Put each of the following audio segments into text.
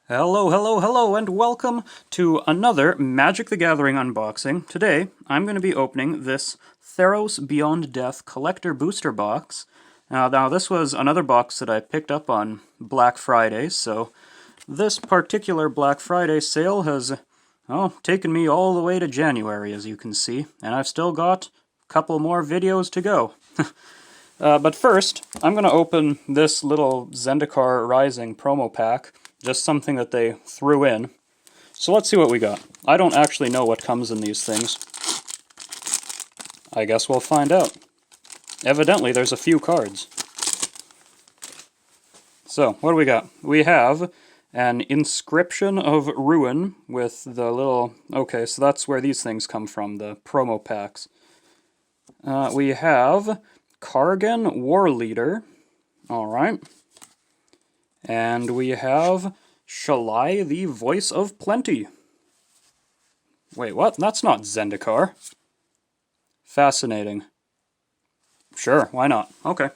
Hello, hello, hello, and welcome to another Magic the Gathering unboxing. Today, I'm going to be opening this Theros Beyond Death Collector Booster Box. Now, this was another box that I picked up on Black Friday, so this particular Black Friday sale has, taken me all the way to January, as you can see, and I've still got a couple more videos to go. But first, I'm going to open this little Zendikar Rising promo pack. Just something that they threw in. So let's see what we got. I don't actually know what comes in these things. I guess we'll find out. Evidently, there's a few cards. So, what do we got? We have an Inscription of Ruin with the little... Okay, so that's where these things come from, the promo packs. We have Kargan War Leader. Alright. And we have Shalai, the Voice of Plenty. Wait, what? That's not Zendikar. Fascinating. Sure, why not? Okay.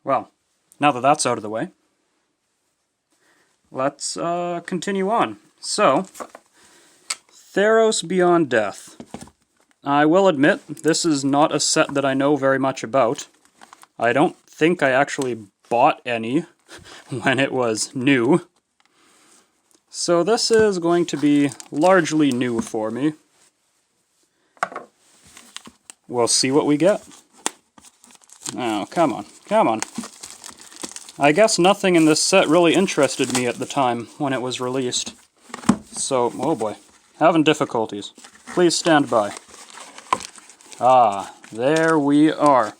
Well, now that that's out of the way, let's continue on. So, Theros Beyond Death. I will admit, this is not a set that I know very much about. I don't think I actually bought any when it was new. So this is going to be largely new for me. We'll see what we get. Oh, come on, come on. I guess nothing in this set really interested me at the time when it was released. So, oh boy, having difficulties. Please stand by. Ah, there we are.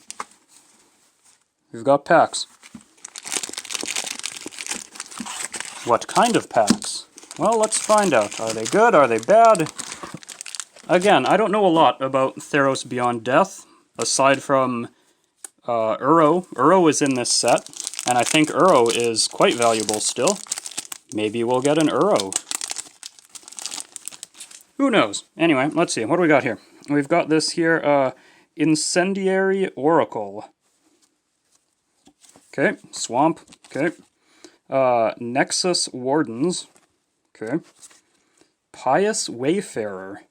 We've got packs. What kind of packs? Well, let's find out. Are they good? Are they bad? Again, I don't know a lot about Theros Beyond Death, aside from Uro. Uro is in this set, and I think Uro is quite valuable still. Maybe we'll get an Uro. Who knows? Anyway, let's see. What do we got here? We've got this here, Incendiary Oracle. Okay, Swamp, okay. Nexus Wardens, okay. Pious Wayfarer,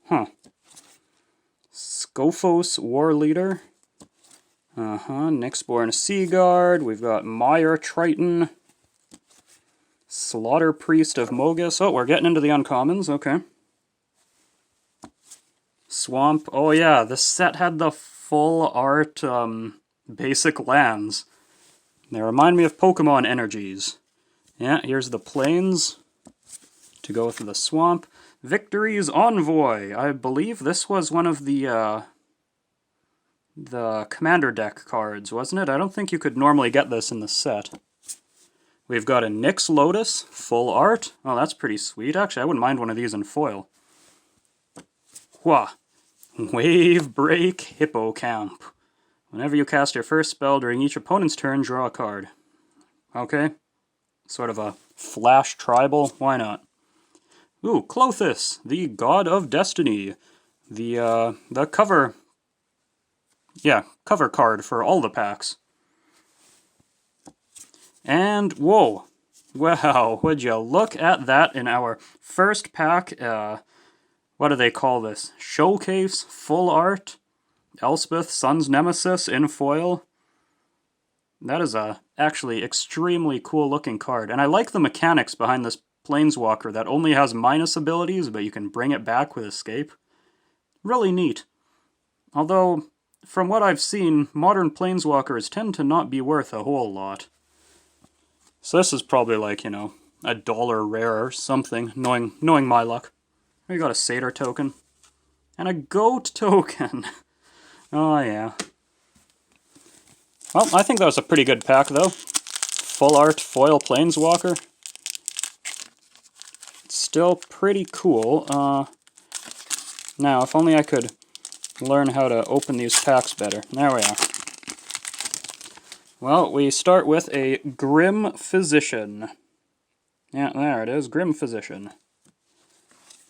huh. Scophos War Leader, Nyxborn Seaguard, we've got Mire Triton, Slaughter Priest of Mogus, oh, we're getting into the uncommons, okay. Swamp, oh yeah, this set had the full art, basic lands. They remind me of Pokemon energies. Yeah, here's the plains to go with the swamp. Victory's Envoy. I believe this was one of the commander deck cards, wasn't it? I don't think you could normally get this in the set. We've got a Nyx Lotus, full art. Oh, that's pretty sweet. Actually, I wouldn't mind one of these in foil. Wha. Wave Break Hippocamp. Whenever you cast your first spell during each opponent's turn, draw a card. Okay. Sort of a flash tribal, why not? Ooh, Clothis, the God of Destiny. The cover... Yeah, cover card for all the packs. And, whoa. Wow, would you look at that in our first pack, what do they call this? Showcase, full art? Elspeth, Sun's Nemesis in foil. That is a actually extremely cool looking card. And I like the mechanics behind this Planeswalker that only has minus abilities, but you can bring it back with Escape. Really neat. Although, from what I've seen, modern Planeswalkers tend to not be worth a whole lot. So this is probably like, you know, $1 rare or something, knowing my luck. We got a Satyr token. And a Goat token. Oh, yeah. Well, I think that was a pretty good pack, though. Full art foil Planeswalker. It's still pretty cool. Now, if only I could learn how to open these packs better. There we are. Well, we start with a Grim Physician. Yeah, there it is, Grim Physician.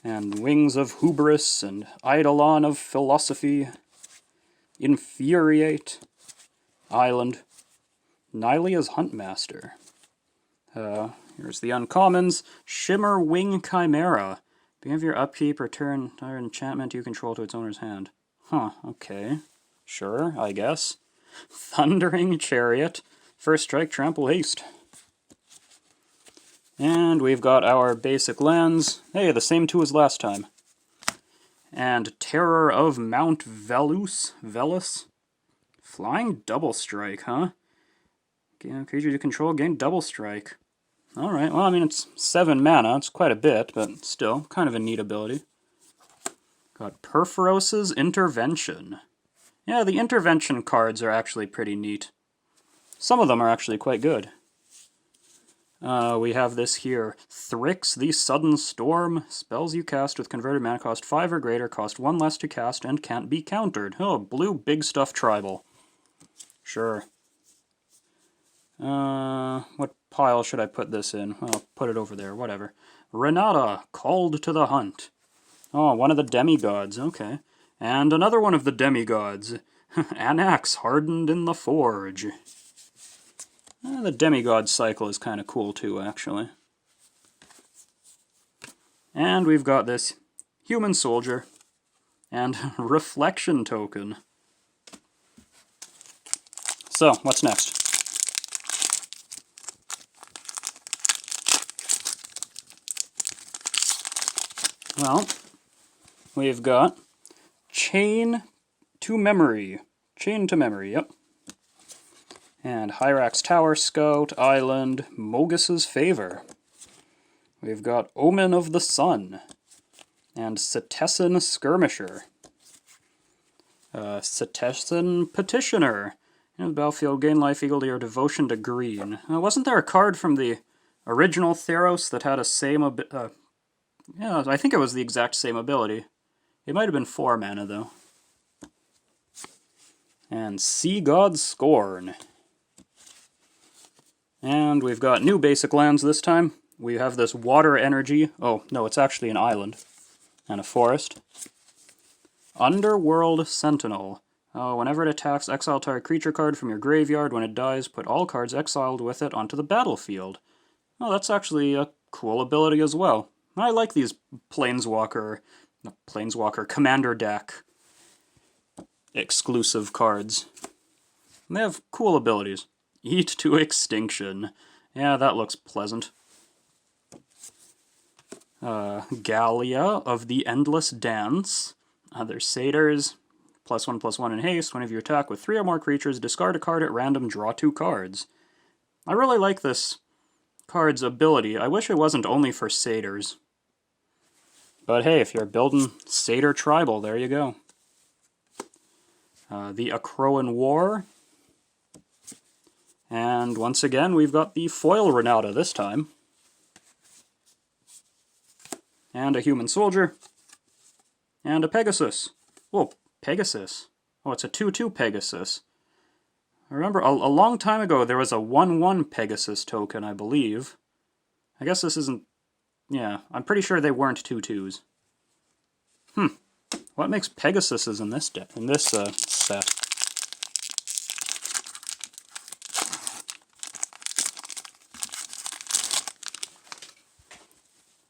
And Wings of Hubris and Eidolon of Philosophy. Infuriate. Island. Nylia's Huntmaster. Here's the uncommons. Shimmer Wing Chimera. Beginning of your upkeep, return an enchantment you control to its owner's hand. Huh, okay. Sure, I guess. Thundering Chariot. First strike, trample, haste. And we've got our basic lands. Hey, the same two as last time. And Terror of Mount Velus. Flying double strike, huh? Creature you control, gain double strike. Alright, well, I mean, it's 7 mana. It's quite a bit, but still, kind of a neat ability. Got Perforos's Intervention. Yeah, the intervention cards are actually pretty neat. Some of them are actually quite good. We have this here. Thrix the Sudden Storm. Spells you cast with converted mana cost 5 or greater, cost 1 less to cast, and can't be countered. Oh, blue big stuff tribal. Sure. What pile should I put this in? I'll put it over there, whatever. Renata, Called to the Hunt. Oh, one of the demigods, okay. And another one of the demigods. Anax, Hardened in the Forge. The demigod cycle is kind of cool too, actually. And we've got this Human Soldier and Reflection Token. So, what's next? Well, we've got Chain to Memory. Chain to Memory, yep. And Hyrax Tower Scout, Island, Mogus's Favor. We've got Omen of the Sun. And Setessan Skirmisher. Setessan Petitioner. In the battlefield, gain life equal to your devotion to green. Wasn't there a card from the original Theros that had a same yeah, I think it was the exact same ability. It might have been 4 mana, though. And Sea God Scorn. And we've got new basic lands this time. We have this Water Energy. Oh, no, it's actually an island. And a forest. Underworld Sentinel. Whenever it attacks, exile target creature card from your graveyard. When it dies, put all cards exiled with it onto the battlefield. Oh, that's actually a cool ability as well. I like these Planeswalker Commander deck exclusive cards. And they have cool abilities. Eat to Extinction. Yeah, that looks pleasant. Gallia of the Endless Dance. Other Satyrs. +1/+1 in haste. Whenever you attack with 3 or more creatures, discard a card at random, draw 2 cards. I really like this card's ability. I wish it wasn't only for Satyrs. But hey, if you're building Satyr Tribal, there you go. The Akroan War. And once again, we've got the foil Renata this time. And a Human Soldier. And a Pegasus. Whoa, Pegasus. Oh, it's a 2/2 Pegasus. I remember a long time ago there was a 1/1 Pegasus token, I believe. I guess this isn't... Yeah, I'm pretty sure they weren't 2/2s. What makes Pegasuses in this set?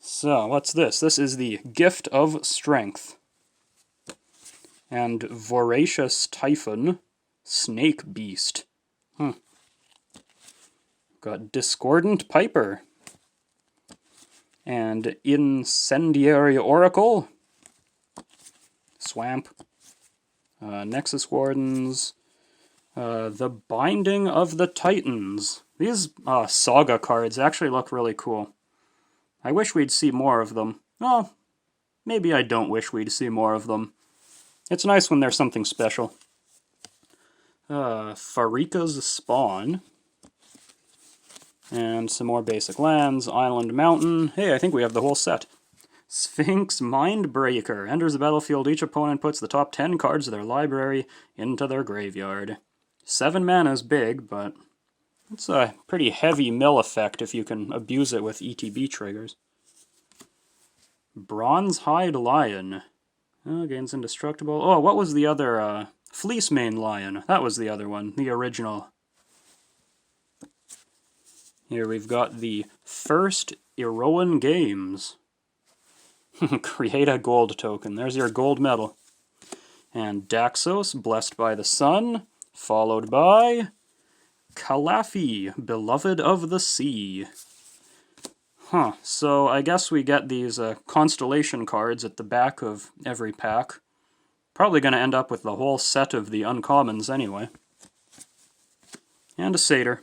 So, what's this? This is the Gift of Strength. And Voracious Typhon, Snake Beast. Got Discordant Piper. And Incendiary Oracle. Swamp. Nexus Wardens. The Binding of the Titans. These Saga cards actually look really cool. I wish we'd see more of them. Well, maybe I don't wish we'd see more of them. It's nice when there's something special. Farika's Spawn. And some more basic lands. Island Mountain. Hey, I think we have the whole set. Sphinx Mindbreaker. Enters the battlefield. Each opponent puts the top 10 cards of their library into their graveyard. 7 mana is big, but it's a pretty heavy mill effect if you can abuse it with ETB triggers. Bronzehide Lion. Gains indestructible. Oh, what was the other Fleecemane Lion. That was the other one, the original. Here we've got the first Iroan Games. Create a gold token. There's your gold medal. And Daxos, Blessed by the Sun, followed by Calafi, Beloved of the Sea. Huh, so I guess we get these constellation cards at the back of every pack. Probably going to end up with the whole set of the uncommons anyway. And a satyr.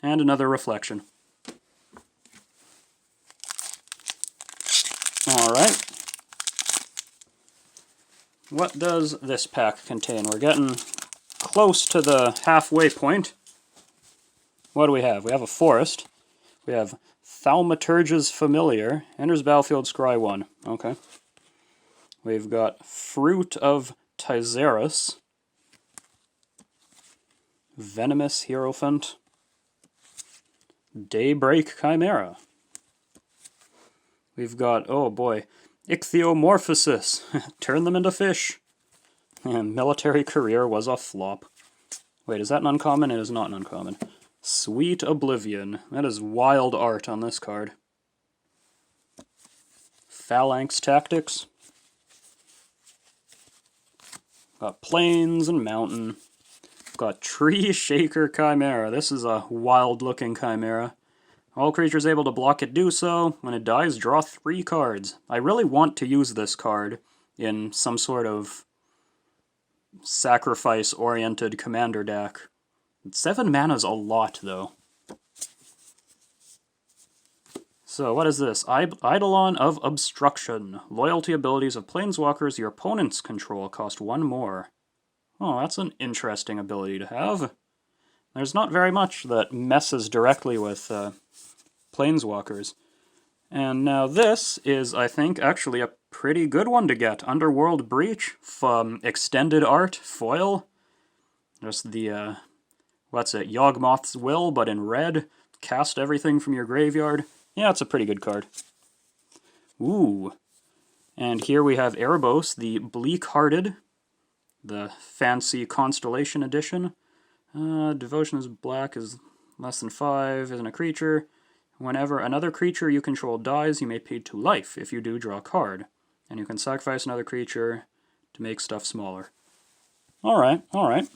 And another reflection. Alright. What does this pack contain? We're getting close to the halfway point. What do we have? We have a forest. We have Thaumaturge's Familiar. Enters battlefield, scry 1. Okay. We've got Fruit of Theros. Venomous Hierophant. Daybreak Chimera. We've got, oh boy, Ichthyomorphosis. Turn them into fish. And military career was a flop. Wait, is that an uncommon? It is not an uncommon. Sweet Oblivion. That is wild art on this card. Phalanx Tactics. Got Plains and Mountain. Got Tree Shaker Chimera. This is a wild-looking chimera. All creatures able to block it do so. When it dies, draw 3 cards. I really want to use this card in some sort of sacrifice-oriented commander deck. 7 mana's a lot, though. So, what is this? Eidolon of Obstruction. Loyalty abilities of planeswalkers your opponents control cost 1 more. Oh, that's an interesting ability to have. There's not very much that messes directly with planeswalkers. And now this is, I think, actually a pretty good one to get. Underworld Breach, extended art, foil. Just the, what's it, Yawgmoth's Will, but in red. Cast everything from your graveyard. Yeah, it's a pretty good card. Ooh. And here we have Erebos, the Bleak-Hearted, the fancy Constellation Edition. Devotion is black, is less than 5, isn't a creature. Whenever another creature you control dies, you may pay 2 life. If you do, draw a card. And you can sacrifice another creature to make stuff smaller. Alright, alright.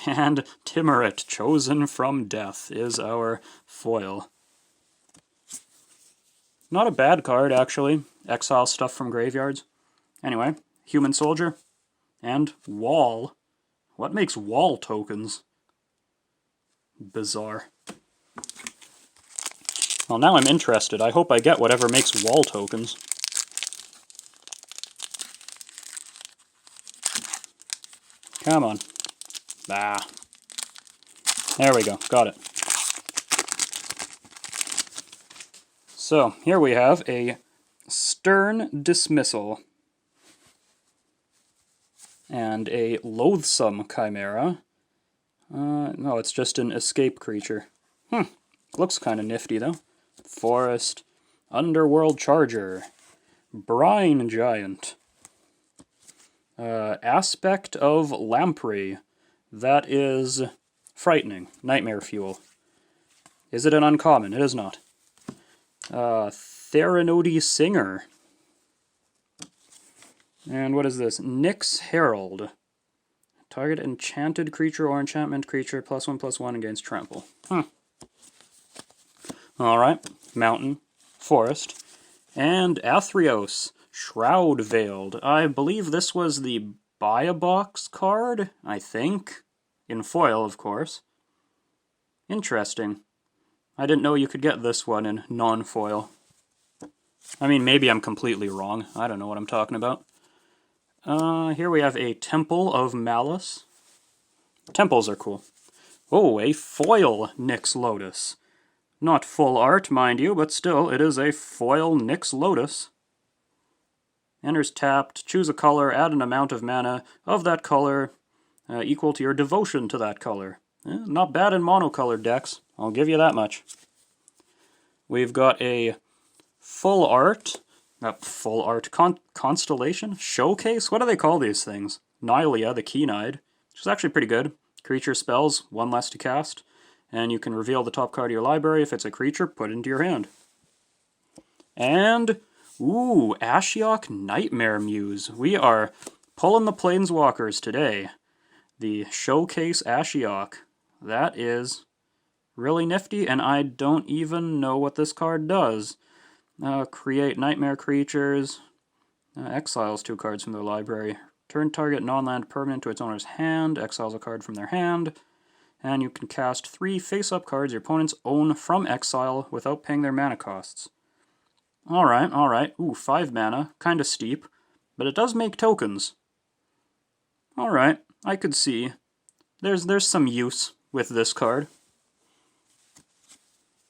And Timurit, Chosen from Death, is our foil. Not a bad card, actually. Exile stuff from graveyards. Anyway, Human Soldier. And Wall. What makes wall tokens? Bizarre. Well, now I'm interested. I hope I get whatever makes wall tokens. Come on. Ah. There we go. Got it. So, here we have a Stern Dismissal. And a Loathsome Chimera. No, it's just an escape creature. Looks kind of nifty, though. Forest. Underworld Charger. Brine Giant. Aspect of Lamprey. That is frightening. Nightmare Fuel. Is it an uncommon? It is not. Theranodi Singer. And what is this? Nyx Herald. Target enchanted creature or enchantment creature +1/+1 against trample. Alright. Mountain. Forest. And Athreos. Shroud Veiled. I believe this was the Buy a Box card, I think. In foil, of course. Interesting. I didn't know you could get this one in non-foil. I mean, maybe I'm completely wrong. I don't know what I'm talking about. Here we have a Temple of Malice. Temples are cool. Oh, a foil Nyx Lotus. Not full art, mind you, but still, it is a foil Nyx Lotus. Enters tapped, choose a color, add an amount of mana of that color equal to your devotion to that color. Not bad in monocolored decks, I'll give you that much. We've got a full art Constellation? Showcase? What do they call these things? Nylea, the Keen-Eyed, which is actually pretty good. Creature spells, 1 less to cast, and you can reveal the top card of your library. If it's a creature, put it into your hand. And, ooh, Ashiok Nightmare Muse. We are pulling the Planeswalkers today. The Showcase Ashiok. That is really nifty, and I don't even know what this card does. Create nightmare creatures. Exiles 2 cards from their library. Turn target non-land permanent to its owner's hand. Exiles a card from their hand. And you can cast 3 face-up cards your opponents own from exile without paying their mana costs. Alright, alright. Ooh, 5 mana. Kinda steep. But it does make tokens. Alright, I could see. There's some use with this card.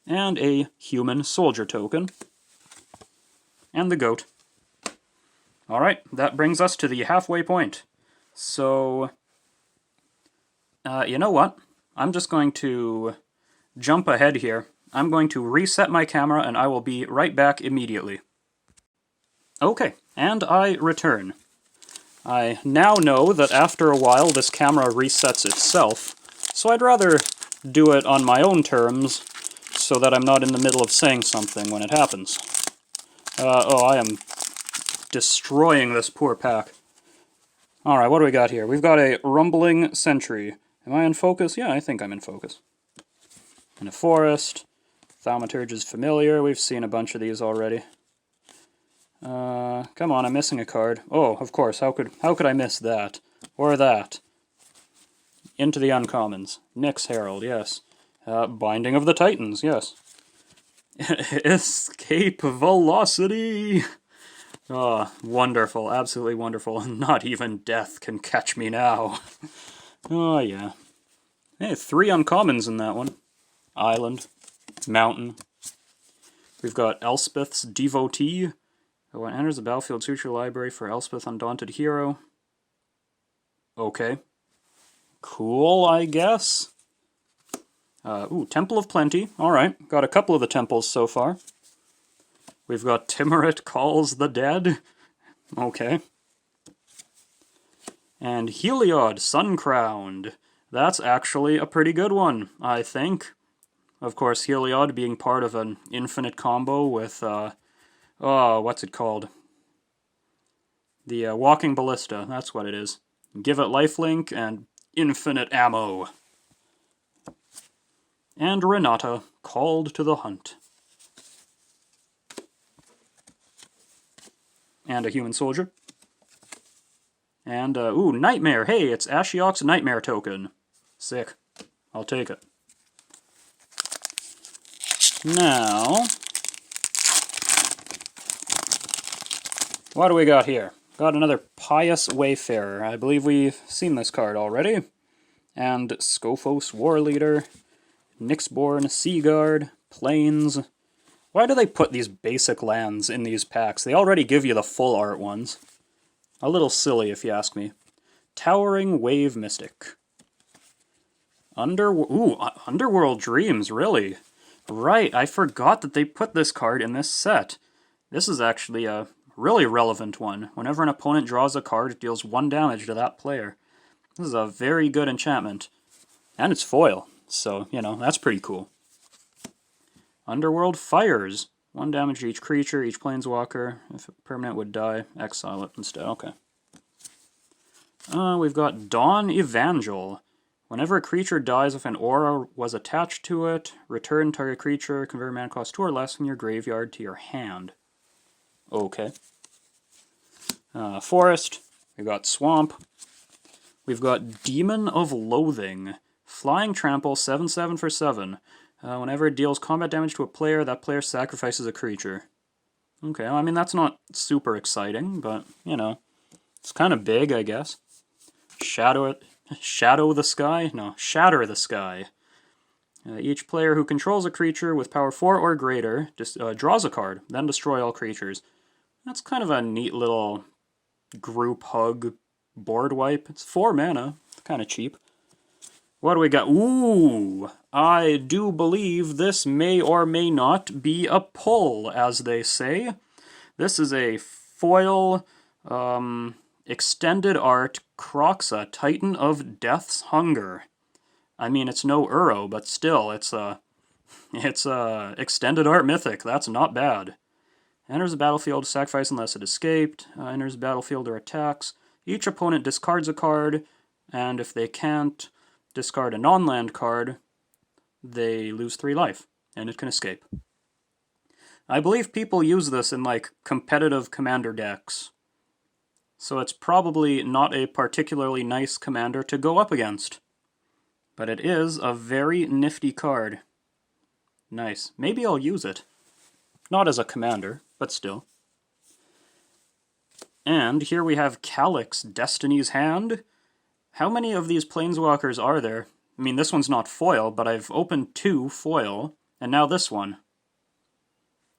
And a human soldier token. And the goat. Alright, that brings us to the halfway point. So, you know what? I'm just going to jump ahead here. I'm going to reset my camera and I will be right back immediately. Okay, and I return. I now know that after a while this camera resets itself, so I'd rather do it on my own terms so that I'm not in the middle of saying something when it happens. Oh, I am destroying this poor pack. Alright, what do we got here? We've got a Rumbling Sentry. Am I in focus? Yeah, I think I'm in focus. And a Forest. Thaumaturge is familiar. We've seen a bunch of these already. Come on, I'm missing a card. Oh, of course, how could I miss that? Or that? Into the Uncommons. Nyx Herald, yes. Binding of the Titans, yes. Escape Velocity! Oh, wonderful, absolutely wonderful. Not even death can catch me now. Oh, yeah. Hey, 3 uncommons in that one. Island. Mountain. We've got Elspeth's Devotee. When it enters the battlefield, search your library for Elspeth Undaunted Hero. Okay. Cool, I guess. Ooh, Temple of Plenty. Alright, got a couple of the temples so far. We've got Timurit Calls the Dead. Okay. And Heliod, Sun-Crowned. That's actually a pretty good one, I think. Of course, Heliod being part of an infinite combo with, what's it called? The Walking Ballista, that's what it is. Give it lifelink and infinite ammo. And Renata, Called to the Hunt. And a human soldier. And, ooh, Nightmare. Hey, it's Ashiok's Nightmare token. Sick. I'll take it. Now, what do we got here? Got another Pious Wayfarer. I believe we've seen this card already. And Scophos Warleader, Nyxborn Seaguard, Plains. Why do they put these basic lands in these packs? They already give you the full art ones. A little silly, if you ask me. Towering Wave Mystic. Underworld Dreams, really? Right, I forgot that they put this card in this set. This is actually a really relevant one. Whenever an opponent draws a card, it deals 1 damage to that player. This is a very good enchantment. And it's foil, so, you know, that's pretty cool. Underworld Fires. 1 damage to each creature, each planeswalker. If a permanent would die, exile it instead. Okay. We've got Dawn Evangel. Whenever a creature dies, if an aura was attached to it, return target creature, convert mana cost 2 or less from your graveyard to your hand. Okay. Forest. We've got Swamp. We've got Demon of Loathing. Flying Trample, 7/7 for 7. Whenever it deals combat damage to a player, that player sacrifices a creature. Okay, well, I mean, that's not super exciting, but, you know, it's kind of big, I guess. Shatter the Sky? No, Shatter the Sky. Each player who controls a creature with power 4 or greater draws a card, then destroy all creatures. That's kind of a neat little group hug board wipe. It's 4 mana. It's kind of cheap. What do we got? Ooh! I do believe this may or may not be a pull, as they say. This is a foil Extended Art Croxa, Titan of Death's Hunger. I mean, it's no Uro, but still, it's a Extended Art Mythic. That's not bad. Enters the battlefield, sacrifice unless it escaped. Enters the battlefield or attacks. Each opponent discards a card, and if they can't discard a non-land card, they lose 3 life, and it can escape. I believe people use this in, like, competitive commander decks. So it's probably not a particularly nice commander to go up against. But it is a very nifty card. Nice. Maybe I'll use it. Not as a commander, but still. And here we have Calyx, Destiny's Hand. How many of these Planeswalkers are there? I mean, this one's not foil, but I've opened 2 foil, and now this one.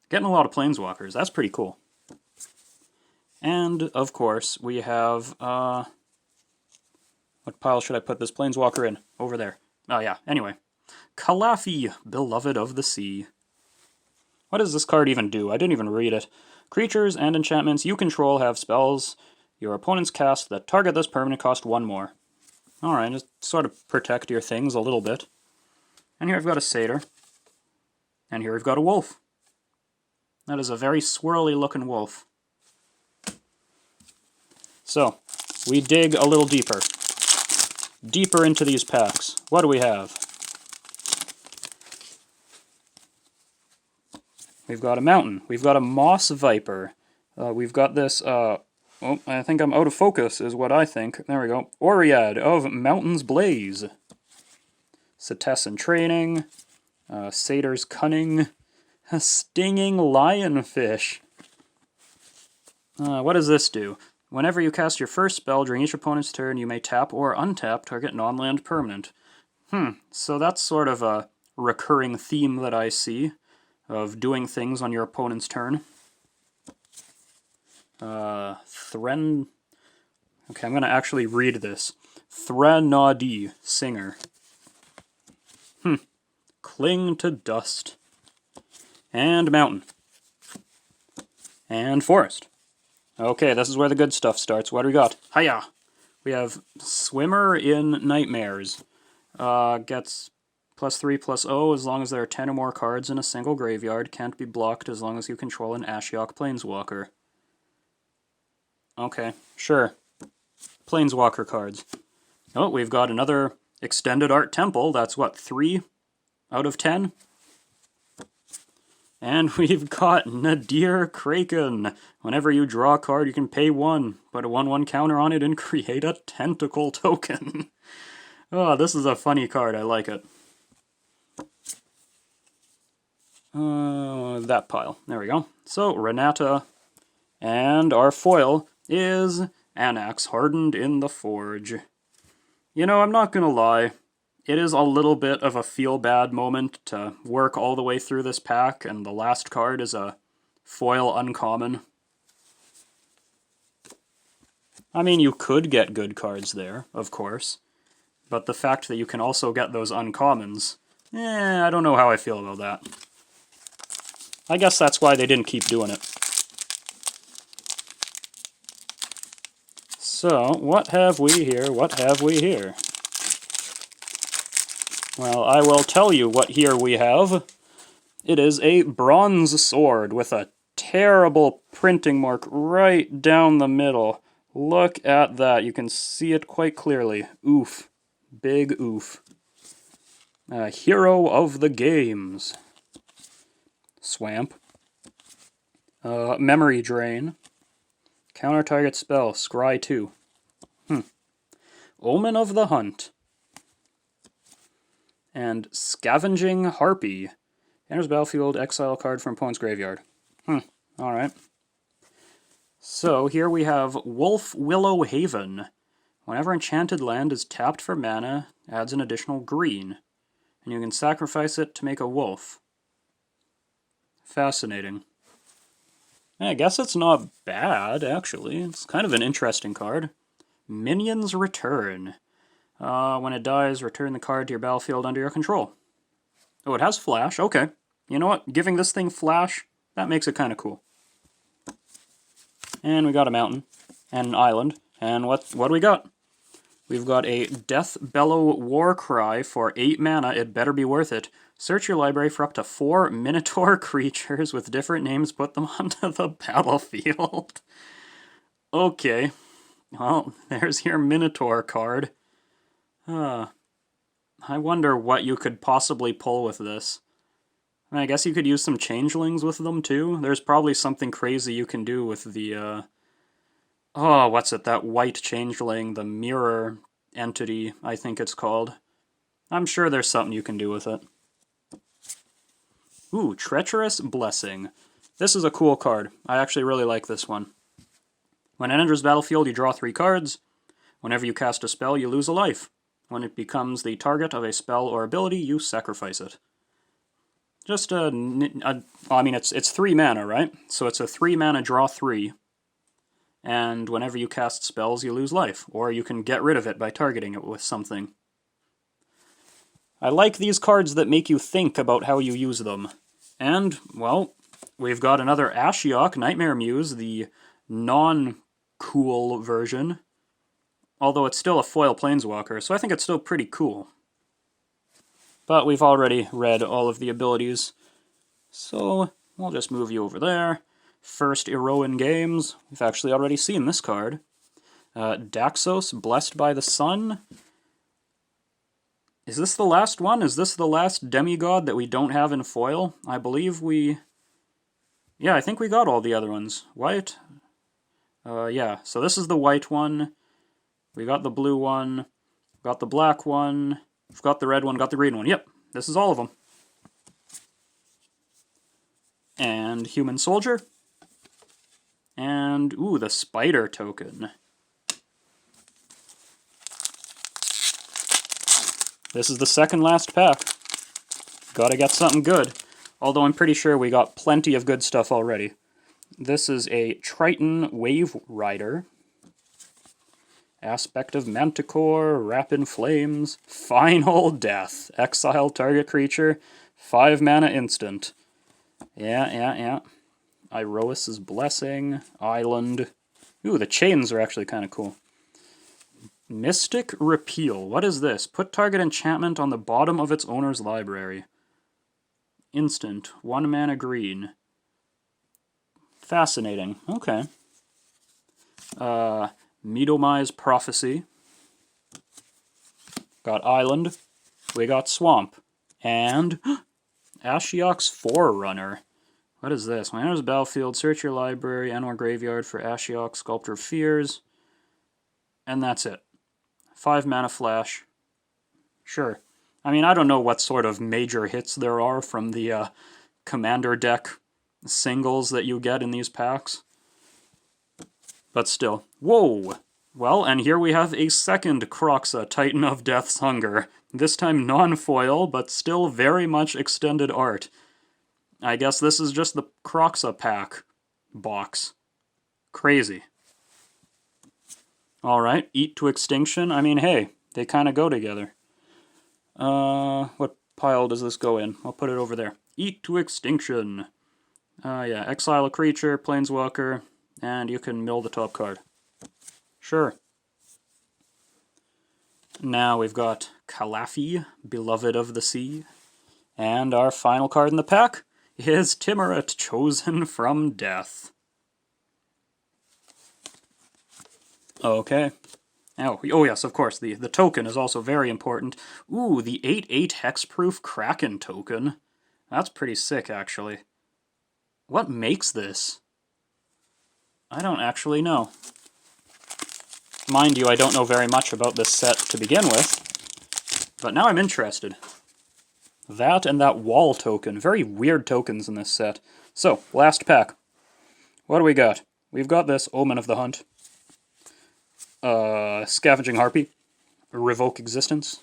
Getting a lot of Planeswalkers. That's pretty cool. And, of course, we have, what pile should I put this Planeswalker in? Over there. Oh, yeah. Anyway. Calafi, Beloved of the Sea. What does this card even do? I didn't even read it. Creatures and enchantments you control have spells your opponents cast that target this permanent cost 1 more. Alright, just sort of protect your things a little bit. And here I've got a satyr. And here we've got a wolf. That is a very swirly looking wolf. So, we dig a little deeper. Deeper into these packs. What do we have? We've got a mountain. We've got a moss viper. We've got this, oh, I think I'm out of focus, is what I think. There we go. Oread of Mountain's Blaze. Cetessan Training. Satyr's Cunning. A Stinging Lionfish. What does this do? Whenever you cast your first spell during each opponent's turn, you may tap or untap target non-land permanent. So that's sort of a recurring theme that I see, of doing things on your opponent's turn. Thren... Okay, I'm going to actually read this. Threnody, Singer. Cling to Dust. And Mountain. And Forest. Okay, this is where the good stuff starts. What do we got? Hiya! We have Swimmer in Nightmares. Gets +3/+0 as long as there are 10 or more cards in a single graveyard. Can't be blocked as long as you control an Ashiok Planeswalker. Okay, sure. Planeswalker cards. Oh, we've got another Extended Art Temple. That's what, 3 out of 10? And we've got Nadir Kraken. Whenever you draw a card, you can pay 1, put a 1/1 counter on it, and create a tentacle token. Oh, this is a funny card. I like it. That pile. There we go. So, Renata. And our foil is Anax, Hardened in the Forge. You know, I'm not gonna lie. It is a little bit of a feel-bad moment to work all the way through this pack, and the last card is a foil uncommon. I mean, you could get good cards there, of course, but the fact that you can also get those uncommons, I don't know how I feel about that. I guess that's why they didn't keep doing it. So, what have we here? What have we here? Well, I will tell you what here we have. It is a bronze sword with a terrible printing mark right down the middle. Look at that. You can see it quite clearly. Oof. Big oof. Hero of the Games. Swamp. Memory Drain. Counter target spell. Scry 2. Omen of the Hunt. And Scavenging Harpy. Enters battlefield, exile a card from opponent's graveyard. Alright. So, here we have Wolf Willow Haven. Whenever enchanted land is tapped for mana, adds an additional green. And you can sacrifice it to make a wolf. Fascinating. I guess it's not bad, actually. It's kind of an interesting card. Minions Return. When it dies, return the card to your battlefield under your control. Oh, it has flash. Okay. You know what? Giving this thing flash, that makes it kind of cool. And we got a mountain. and an island. And what do we got? We've got a Death Bellow War Cry for 8 mana. It better be worth it. Search your library for up to 4 Minotaur creatures with different names. Put them onto the battlefield. Okay. Well, there's your Minotaur card. I wonder what you could possibly pull with this. I mean, I guess you could use some changelings with them, too. There's probably something crazy you can do with the, oh, what's it? That white changeling, the mirror entity, I think it's called. I'm sure there's something you can do with it. Ooh, Treacherous Blessing. This is a cool card. I actually really like this one. When it enters the battlefield, you draw 3 cards. Whenever you cast a spell, you lose a life. When it becomes the target of a spell or ability, you sacrifice it. Just I mean, it's 3 mana, right? So it's a 3 mana draw 3. And whenever you cast spells, you lose life. Or you can get rid of it by targeting it with something. I like these cards that make you think about how you use them. And, well, we've got another Ashiok Nightmare Muse, the non-cool version. Although it's still a foil planeswalker, so I think it's still pretty cool. But we've already read all of the abilities, so we'll just move you over there. First Iroan Games, we've actually already seen this card. Daxos, Blessed by the Sun. Is this the last one? Is this the last demigod that we don't have in foil? I believe we... Yeah, I think we got all the other ones. White? Yeah, so this is the white one. We got the blue one. Got the black one. We've got the red one, got the green one. Yep, this is all of them. And Human Soldier. And, ooh, the Spider token. This is the second last pack. Gotta get something good. Although I'm pretty sure we got plenty of good stuff already. This is a Triton Wave Rider. Aspect of Manticore, Rapid Flames, Final Death, exile target creature, 5 mana instant. Yeah. Iroas's Blessing, Island. Ooh, the chains are actually kind of cool. Mystic Repeal. What is this? Put target enchantment on the bottom of its owner's library. Instant. 1 mana green. Fascinating. Okay. Midomai's Prophecy. Got Island. We got Swamp. And Ashiok's Forerunner. What is this? When it enters the battlefield, search your library and or graveyard for Ashiok, Sculptor of Fears. And that's it. 5 mana flash. Sure. I mean, I don't know what sort of major hits there are from the Commander deck singles that you get in these packs. But still. Whoa! Well, and here we have a second Kroxa, Titan of Death's Hunger. This time non-foil, but still very much extended art. I guess this is just the Kroxa pack box. Crazy. Alright, Eat to Extinction. I mean, hey, they kind of go together. What pile does this go in? I'll put it over there. Eat to Extinction. Yeah, exile a creature, planeswalker, and you can mill the top card. Sure. Now we've got Calafi, Beloved of the Sea. And our final card in the pack is Timurit, Chosen from Death. Okay. Oh yes, of course, the token is also very important. Ooh, the 8/8 hexproof Kraken token. That's pretty sick, actually. What makes this? I don't actually know. Mind you, I don't know very much about this set to begin with, but now I'm interested. That and that wall token. Very weird tokens in this set. So, last pack. What do we got? We've got this Omen of the Hunt. Scavenging Harpy. Revoke Existence.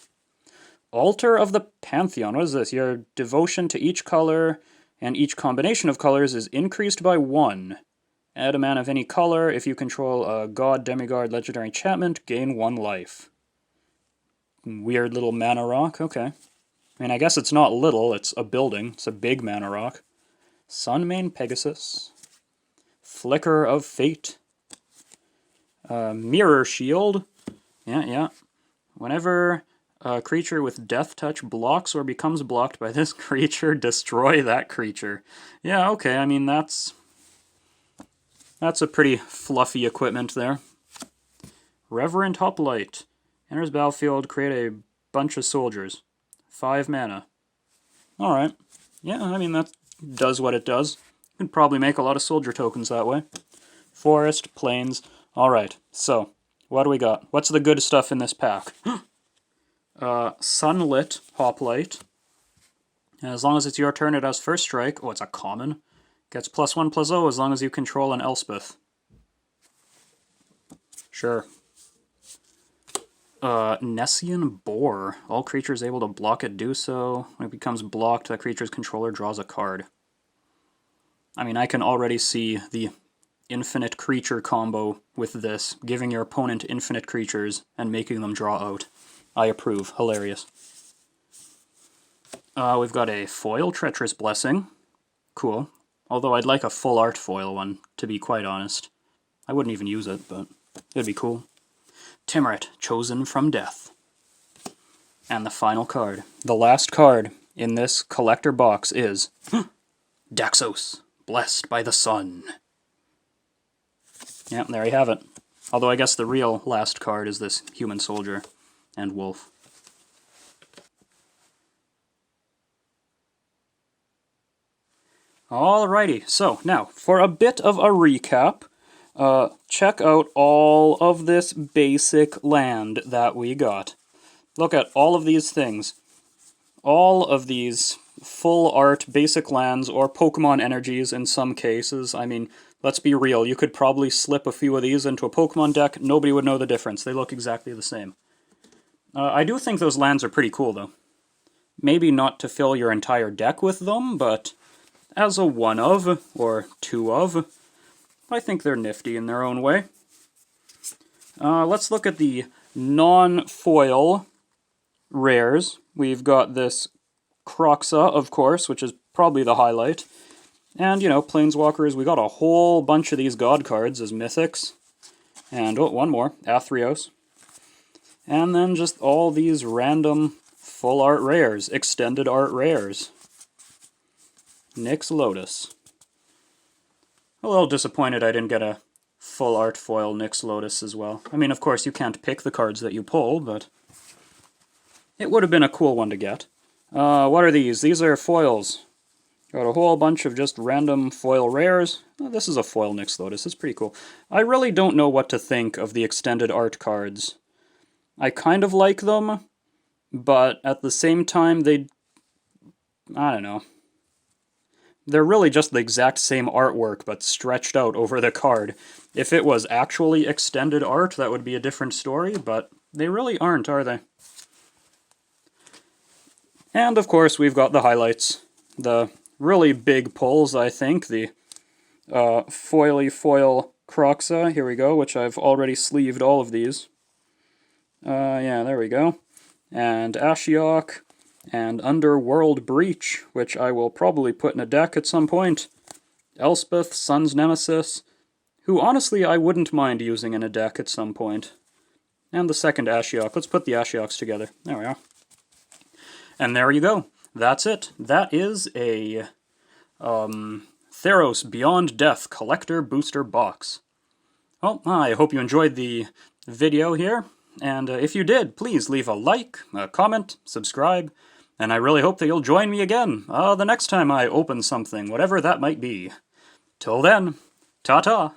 Altar of the Pantheon. What is this? Your devotion to each color and each combination of colors is increased by 1. Add a mana of any color. If you control a god, demigod, legendary enchantment, gain 1 life. Weird little mana rock. Okay. I mean, I guess it's not little. It's a building. It's a big mana rock. Sunmane Pegasus. Flicker of Fate. Mirror Shield. Yeah. Whenever a creature with Death Touch blocks or becomes blocked by this creature, destroy that creature. Yeah, okay, I mean, that's a pretty fluffy equipment there. Reverent Hoplite. Enters battlefield, create a bunch of soldiers. 5 mana. Alright. Yeah, I mean, that does what it does. You can probably make a lot of soldier tokens that way. Forest, plains. Alright, so, what do we got? What's the good stuff in this pack? Sunlit Hoplite. As long as it's your turn, it has first strike. Oh, it's a common. Gets +1/+0 as long as you control an Elspeth. Sure. Nessian Boar. All creatures able to block it do so. When it becomes blocked, that creature's controller draws a card. I mean, I can already see the infinite creature combo with this, giving your opponent infinite creatures and making them draw out. I approve. Hilarious. We've got a foil Treacherous Blessing. Cool. Although I'd like a full art foil one, to be quite honest. I wouldn't even use it, but it'd be cool. Timurit, Chosen from Death. And the final card. The last card in this collector box is Daxos, Blessed by the Sun. Yeah, there you have it. Although I guess the real last card is this Human Soldier and Wolf. Alrighty, so now, for a bit of a recap, check out all of this basic land that we got. Look at all of these things. All of these full art basic lands, or Pokemon energies in some cases. I mean, let's be real, you could probably slip a few of these into a Pokemon deck, nobody would know the difference. They look exactly the same. I do think those lands are pretty cool, though. Maybe not to fill your entire deck with them, but as a one of, or two of, I think they're nifty in their own way. Let's look at the non-foil rares. We've got this Croxa, of course, which is probably the highlight. And, you know, Planeswalkers, we got a whole bunch of these god cards as mythics. And, oh, one more, Athreos. And then just all these random full art rares, extended art rares. Nyx Lotus. A little disappointed I didn't get a full art foil Nyx Lotus as well. I mean, of course, you can't pick the cards that you pull, but it would have been a cool one to get. What are these? These are foils. Got a whole bunch of just random foil rares. Oh, this is a foil Nyx Lotus. It's pretty cool. I really don't know what to think of the extended art cards. I kind of like them, but at the same time, I don't know. They're really just the exact same artwork, but stretched out over the card. If it was actually extended art, that would be a different story, but they really aren't, are they? And, of course, we've got the highlights. The really big pulls, I think. The foily foil Croxa, here we go, which I've already sleeved all of these. Yeah, there we go. And Ashiok, and Underworld Breach, which I will probably put in a deck at some point. Elspeth, Sun's Nemesis, who honestly I wouldn't mind using in a deck at some point. And the second Ashiok. Let's put the Ashioks together. There we are. And there you go. That's it. That is a Theros Beyond Death Collector Booster Box. Well, I hope you enjoyed the video here. And if you did, please leave a like, a comment, subscribe, and I really hope that you'll join me again the next time I open something, whatever that might be. Till then, ta-ta!